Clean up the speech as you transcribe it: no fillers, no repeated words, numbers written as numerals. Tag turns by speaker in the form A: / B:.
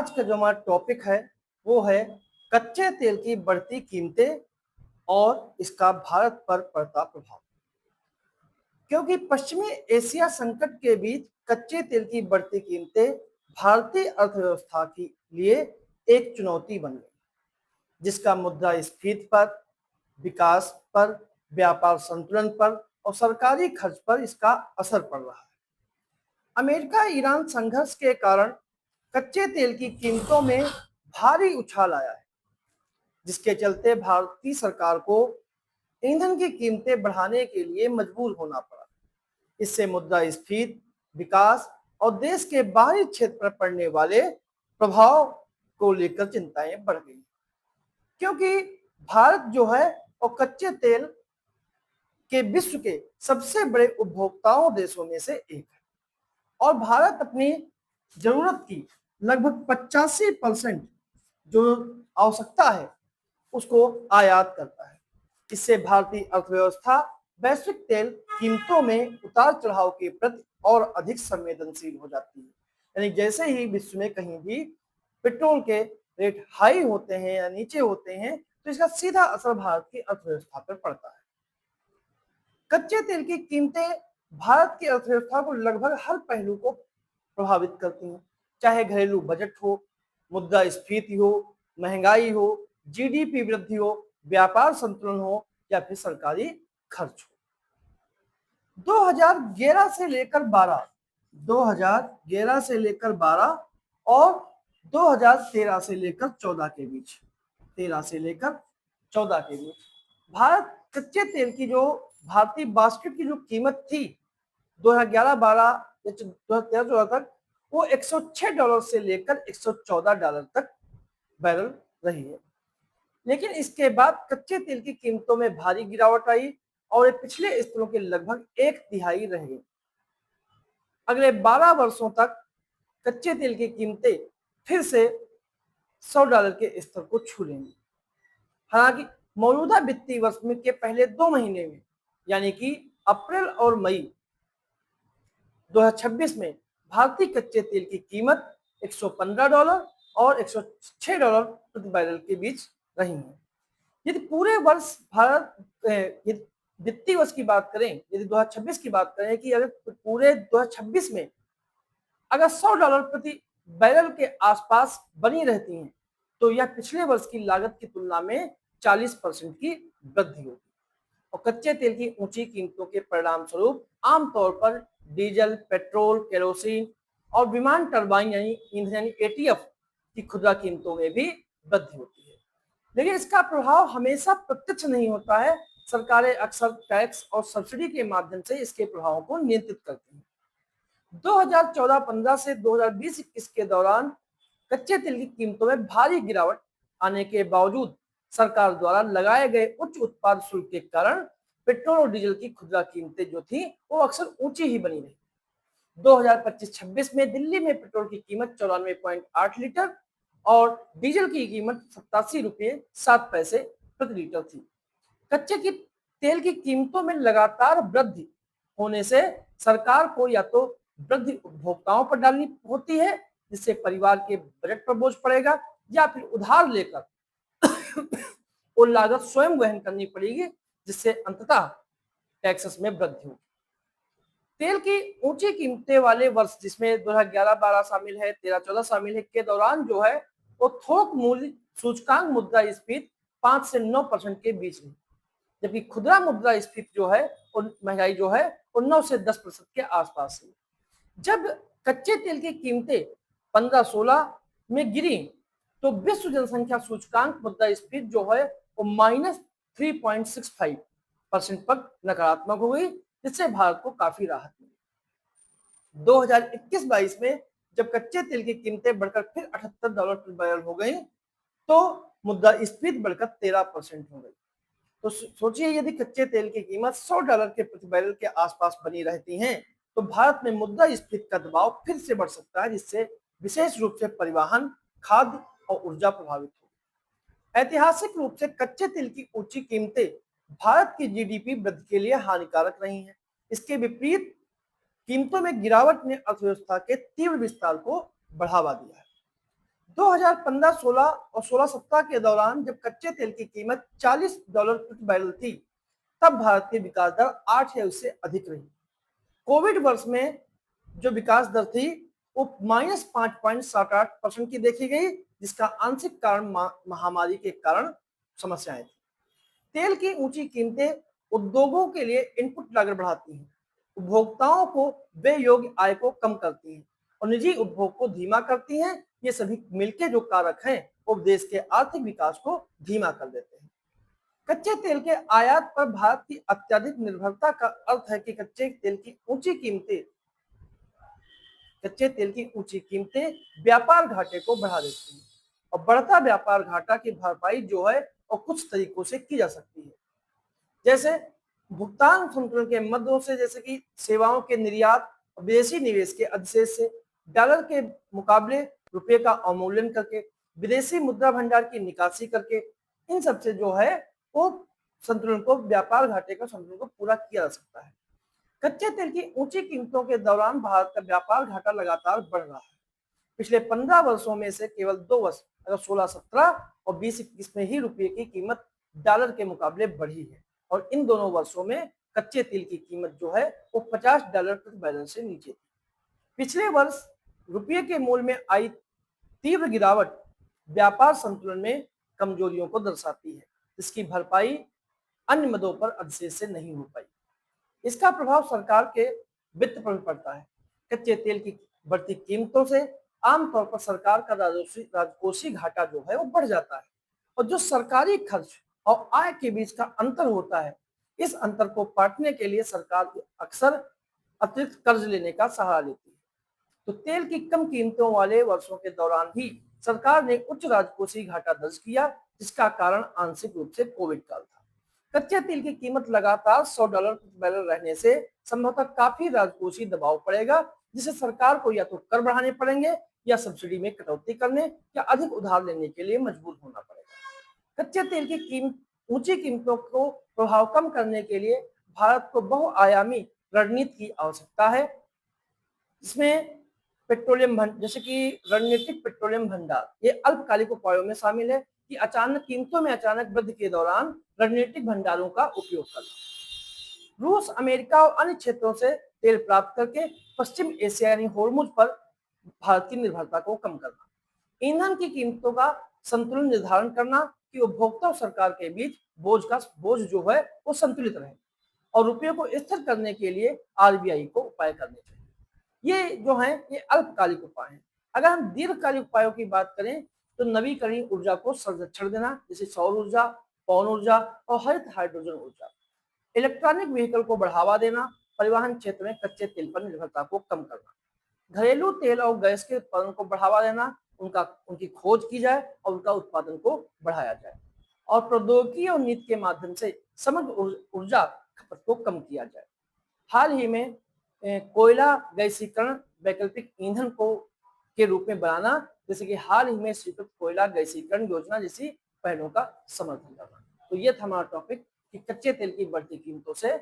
A: आज का जो हमारा टॉपिक है वो है कच्चे तेल की बढ़ती कीमतें और इसका भारत पर पड़ता प्रभाव। क्योंकि पश्चिमी एशिया संकट के बीच कच्चे तेल की बढ़ती कीमतें भारतीय अर्थव्यवस्था के लिए एक चुनौती बन गई, जिसका मुद्रास्फीति पर, विकास पर, व्यापार संतुलन पर और सरकारी खर्च पर इसका असर पड़ रहा है। अमेरिका ईरान संघर्ष के कारण कच्चे तेल की कीमतों में भारी उछाल आया है, जिसके चलते भारतीय सरकार को ईंधन की कीमतें बढ़ाने के लिए मजबूर होना पड़ा। इससे मुद्रास्फीति, विकास और देश के बाहरी क्षेत्र पर पड़ने वाले प्रभाव को लेकर चिंताएं बढ़ गई, क्योंकि भारत जो है वो कच्चे तेल के विश्व के सबसे बड़े उपभोक्ताओं देशों में से एक है और भारत अपनी जरूरत की लगभग 85% जो आवश्यकता है उसको आयात करता है। इससे भारतीय अर्थव्यवस्था वैश्विक तेल कीमतों में उतार चढ़ाव के प्रति और अधिक संवेदनशील हो जाती है। यानी जैसे ही विश्व में कहीं भी पेट्रोल के रेट हाई होते हैं या नीचे होते हैं तो इसका सीधा असर भारत की अर्थव्यवस्था पर पड़ता है। कच्चे तेल की कीमतें भारत की अर्थव्यवस्था को लगभग हर पहलू को प्रभावित करती हैं, चाहे घरेलू बजट हो, मुद्रास्फीति हो, महंगाई हो, जीडीपी वृद्धि हो, व्यापार संतुलन हो या फिर सरकारी खर्च हो। 2011 से लेकर 12, 2011 से लेकर 12 और 2013 से लेकर 14 के बीच, 13 से लेकर 14 के बीच भारत कच्चे तेल की जो भारतीय बास्केट की जो कीमत थी 2011-12 या 2013-14 तक वो $106 से लेकर $114 तक बैरल रही है। लेकिन इसके बाद कच्चे तेल की कीमतों में भारी गिरावट आई और ये पिछले स्तरों के लगभग एक तिहाई रह गई। अगले 12 वर्षों तक कच्चे तेल की कीमतें फिर से $100 के स्तर को छू लेंगी। हालांकि मौजूदा वित्तीय वर्ष में के पहले 2 महीने में यानी कि अप्रैल और मई 2026 में भारतीय कच्चे तेल की कीमत $115 और $106 प्रति बैरल के बीच रही है। यदि पूरे वर्ष भारत वित्तीय वर्ष की बात करें, यदि 2026 की बात करें कि अगर पूरे 2026 में अगर $100 प्रति बैरल के आसपास बनी रहती हैं तो यह पिछले वर्ष की लागत की तुलना में 40% की वृद्धि होगी और कच्चे तेल की ऊंची कीमतों के परिणाम स्वरूप आमतौर पर डीजल, पेट्रोल, केरोसिन और विमान टरबाइन यानी ईंधन यानी एटीएफ की खुदरा कीमतों में भी वृद्धि होती है। लेकिन इसका प्रभाव हमेशा प्रत्यक्ष नहीं होता है। सरकारें अक्सर टैक्स और सब्सिडी के माध्यम से इसके प्रभावों को नियंत्रित करती हैं। 2014-15 से 2020-21 के दौरान कच्चे तेल की कीमतों में भारी गिरावट आने के बावजूद सरकार द्वारा लगाए गए उच्च उत्पाद शुल्क के कारण पेट्रोल और डीजल की खुदरा कीमतें जो थी वो अक्सर ऊंची ही बनी रही। 2025-26 में दिल्ली में पेट्रोल की कीमत 94.8 लीटर और डीजल की कीमत ₹87.07 प्रति लीटर थी। कच्चे की तेल की कीमतों में लगातार वृद्धि होने से सरकार को या तो वृद्धि उपभोक्ताओं पर डालनी होती है, जिससे परिवार के बजट पर बोझ पड़ेगा, या फिर उधार लेकर वो लागत स्वयं वहन करनी पड़ेगी, जिससे अंततः टैक्सेस में वृद्धि होगी। तेल की ऊंची कीमतें वाले वर्ष जिसमें 2011-12 शामिल है, 13-14 शामिल है के दौरान जो है वो थोक मूल्य सूचकांक मुद्रास्फीति 5 से 9% के बीच में, जबकि खुदरा मुद्रास्फीति जो है और महंगाई जो है वो 9 से 10% के आसपास है। जब कच्चे तेल की कीमतें 15-16 में गिरी तो विश्व जनसंख्या सूचकांक मुद्रास्फीति जो है वो -3.65% पर नकारात्मक हो गई, जिससे भारत को काफी राहत मिली। 2021-22 में जब कच्चे तेल की कीमतें बढ़कर फिर $78 प्रति बैरल हो गई तो मुद्रास्फीति बढ़कर 13% हो गई। तो सोचिए यदि कच्चे तेल की कीमत $100 के प्रति बैरल के आसपास बनी रहती हैं तो भारत में मुद्रास्फीति का दबाव फिर से बढ़ सकता है, जिससे विशेष रूप से परिवहन, खाद्य और ऊर्जा प्रभावित होगी। ऐतिहासिक रूप से कच्चे तेल की ऊंची कीमतें भारत की जीडीपी वृद्धि के लिए हानिकारक रही हैं। इसके विपरीत कीमतों में गिरावट ने अर्थव्यवस्था के तीव्र विस्तार को बढ़ावा दिया है। 2015-16 और 16-17 के दौरान जब कच्चे तेल की कीमत $40 प्रति बैरल थी, तब भारत की विकास दर 8 या उससे अधिक रही। कोविड वर्ष में जो विकास दर थी वो -5.78% की देखी गई, जिसका आंशिक कारण महामारी के कारण समस्याएं थी। तेल की ऊंची कीमतें उद्योगों के लिए इनपुट लागत बढ़ाती हैं, उपभोक्ताओं को वे योग्य आय को कम करती हैं और निजी उपभोग को धीमा करती हैं। ये सभी मिलकर जो कारक हैं वो देश के आर्थिक विकास को धीमा कर देते हैं। कच्चे तेल के आयात पर भारत की अत्यधिक निर्भरता का अर्थ है कि कच्चे तेल की ऊंची कीमतें व्यापार घाटे को बढ़ा देती हैं और बढ़ता व्यापार घाटा की भरपाई जो है वो कुछ तरीकों से की जा सकती है, जैसे भुगतान संतुलन के मदों से, जैसे कि सेवाओं के निर्यात, विदेशी निवेश के अधिशेष से, डॉलर के मुकाबले रुपए का अवमूल्यन करके, विदेशी मुद्रा भंडार की निकासी करके, इन सब से जो है वो संतुलन को, व्यापार घाटे का संतुलन को पूरा किया जा सकता है। कच्चे तेल की ऊंची कीमतों के दौरान भारत का व्यापार घाटा लगातार बढ़ रहा है। पिछले 15 वर्षों में से केवल 2 वर्ष, अगर 16-17 और 20-21 में ही रुपये की कीमत डॉलर के मुकाबले बढ़ी है और इन दोनों वर्षों में कच्चे तेल की कीमत जो है वो $50 प्रति बैरल से नीचे थी। पिछले वर्ष रुपये के मूल्य में आई तीव्र गिरावट व्यापार संतुलन में कमजोरियों को दर्शाती है, जिसकी भरपाई अन्य मदों पर अधिशेष से नहीं हो पाई। इसका प्रभाव सरकार के वित्त पर पड़ता है। कच्चे तेल की बढ़ती कीमतों से आमतौर पर सरकार का राजकोषीय घाटा जो है वो बढ़ जाता है और जो सरकारी खर्च और आय के बीच का अंतर होता है, इस अंतर को पाटने के लिए सरकार अक्सर अतिरिक्त कर्ज लेने का सहारा लेती है। तो तेल की कम कीमतों वाले वर्षों के दौरान ही सरकार ने उच्च राजकोषीय घाटा दर्ज किया, जिसका कारण आंशिक रूप से कोविड काल था। कच्चे तेल की कीमत लगातार $100 प्रति बैरल रहने से संभवतः काफी राजकोषीय दबाव पड़ेगा, जिसे सरकार को या तो कर बढ़ाने पड़ेंगे या सब्सिडी में कटौती करने या अधिक उधार लेने के लिए मजबूर होना पड़ेगा। कच्चे तेल की ऊंची कीमतों को प्रभाव कम करने के लिए भारत को बहुआयामी रणनीति की आवश्यकता है। इसमें जैसे कि रणनीतिक पेट्रोलियम भंडार, ये अल्पकालिक उपायों में शामिल है कि अचानक कीमतों में अचानक वृद्धि के दौरान रणनीतिक भंडारों का उपयोग करना। रूस, अमेरिका और अन्य क्षेत्रों से तेल प्राप्त करके पश्चिम एशिया यानी होर्मुज पर भारत की निर्भरता को कम करना। ईंधन की कीमतों का संतुलन निर्धारण करना कि उपभोक्ता और सरकार के बीच बोझ जो है वो संतुलित रहे और रुपये को स्थिर करने के लिए आरबीआई को उपाय करने चाहिए। ये जो है ये अल्पकालिक उपाय हैं। अगर हम दीर्घकालिक उपायों की बात करें तो नवीकरणीय ऊर्जा को संरक्षण देना, जैसे सौर ऊर्जा, पवन ऊर्जा और हरित हाइड्रोजन ऊर्जा, इलेक्ट्रॉनिक व्हीकल को बढ़ावा देना, परिवहन क्षेत्र में कच्चे तेल पर निर्भरता को कम करना, घरेलू तेल और गैस के उत्पादन को बढ़ावा देना, उनकी खोज की जाए और उनका उत्पादन को बढ़ाया जाए और प्रौद्योगिकी और नीति के माध्यम से समग्र ऊर्जा खपत को कम किया जाए। हाल ही में कोयला गैसीकरण वैकल्पिक ईंधन को के रूप में बनाना, जैसे कि हाल ही में स्वीकृत कोयला गैसीकरण योजना जैसी पहलों का समर्थन करना। तो ये था हमारा टॉपिक कि कच्चे तेल की बढ़ती कीमतों से